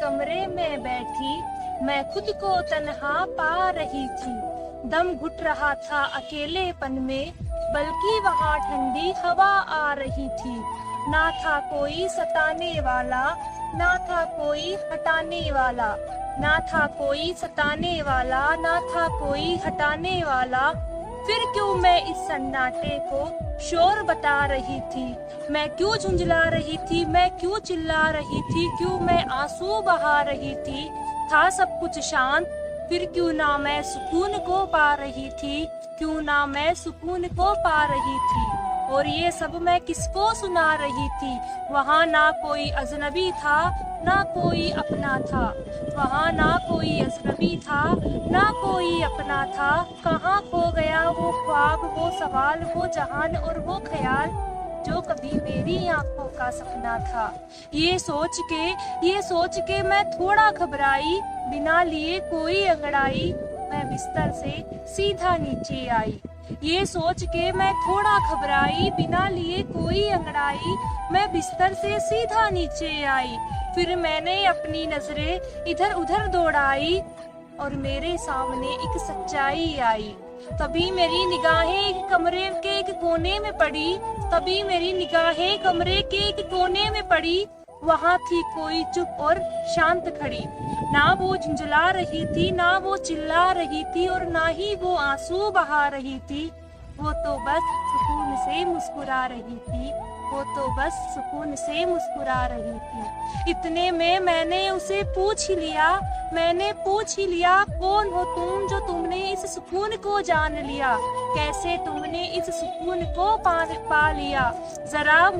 कमरे में बैठी मैं खुद को तन्हा पा रही थी। दम घुट रहा था अकेलेपन में, बल्कि वहाँ ठंडी हवा आ रही थी। ना था कोई सताने वाला, ना था कोई हटाने वाला, ना था कोई सताने वाला, ना था कोई हटाने वाला। फिर क्यों मैं इस सन्नाटे को शोर बता रही थी? मैं क्यों झुंझला रही थी? मैं क्यों चिल्ला रही थी? क्यों मैं आंसू बहा रही थी? था सब कुछ शांत, फिर क्यों ना मैं सुकून को पा रही थी? क्यों ना मैं सुकून को पा रही थी? और ये सब मैं किसको सुना रही थी? वहाँ ना कोई अजनबी था, ना कोई अपना था। वहाँ ना कोई अजनबी था, ना कोई अपना था। कहाँ खो गया वो ख्वाब, वो सवाल, वो जहान और वो ख्याल जो कभी मेरी आंखों का सपना था। ये सोच के मैं थोड़ा घबराई, बिना लिए कोई अंगड़ाई मैं बिस्तर से सीधा नीचे आई। ये सोच के मैं थोड़ा घबराई, बिना लिए कोई अंगड़ाई मैं बिस्तर से सीधा नीचे आई। फिर मैंने अपनी नजरें इधर उधर दौड़ाई और मेरे सामने एक सच्चाई आई। तभी मेरी निगाहें एक कमरे के एक कोने में पड़ी, तभी मेरी निगाहें कमरे के एक कोने में पड़ी। वहाँ थी कोई चुप और शांत खड़ी, ना वो झुंझला रही थी, ना वो चिल्ला रही थी और ना ही वो आंसू बहा रही थी। वो तो बस सुकून से मुस्कुरा रही थी, वो तो बस सुकून से मुस्कुरा रही थी। इतने में मैंने उसे पूछ ही लिया, मैंने पूछ ही लिया, कौन हो तुम जो तुमने इस सुकून को जान लिया? कैसे तुमने इस सुकून को पा लिया? जरा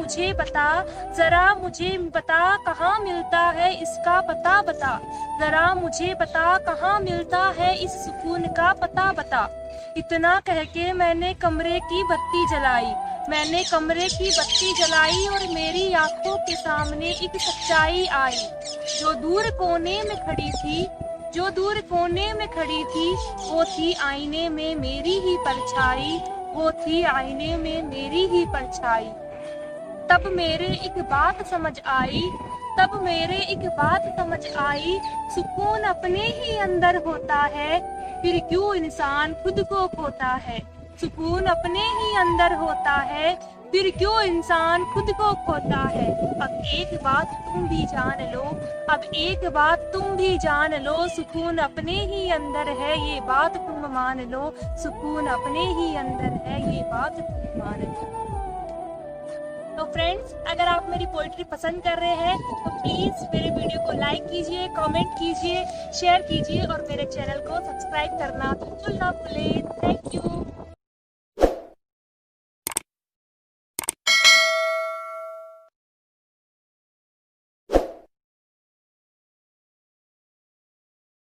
मुझे बता कहाँ मिलता है इसका पता बता। जरा मुझे बता कहाँ मिलता है इस सुकून का पता बता। इतना कह के मैंने कमरे की बत्ती जलाई, मैंने कमरे की बत्ती जलाई और मेरी आंखों के सामने एक सच्चाई आई। जो दूर कोने में खड़ी थी, जो दूर कोने में खड़ी थी, वो थी आईने में मेरी ही परछाई, वो थी आईने में मेरी ही परछाई। तब मेरे एक बात समझ आई, तब मेरे एक बात समझ आई, सुकून अपने ही अंदर होता है, फिर क्यों इंसान खुद को खोता है? सुकून अपने ही अंदर होता है, फिर क्यों इंसान खुद को खोता है? अब एक बात तुम भी जान लो, अब एक बात तुम भी जान लो, सुकून अपने ही अंदर है, ये बात तुम मान लो। सुकून अपने ही अंदर है, ये बात तुम मान लो। तो फ्रेंड्स, अगर आप मेरी पोइट्री पसंद कर रहे हैं तो प्लीज मेरे वीडियो को लाइक कीजिए, कमेंट कीजिए, शेयर कीजिए और मेरे चैनल को सब्सक्राइब करना बिल्कुल ना भूलें। Thank you.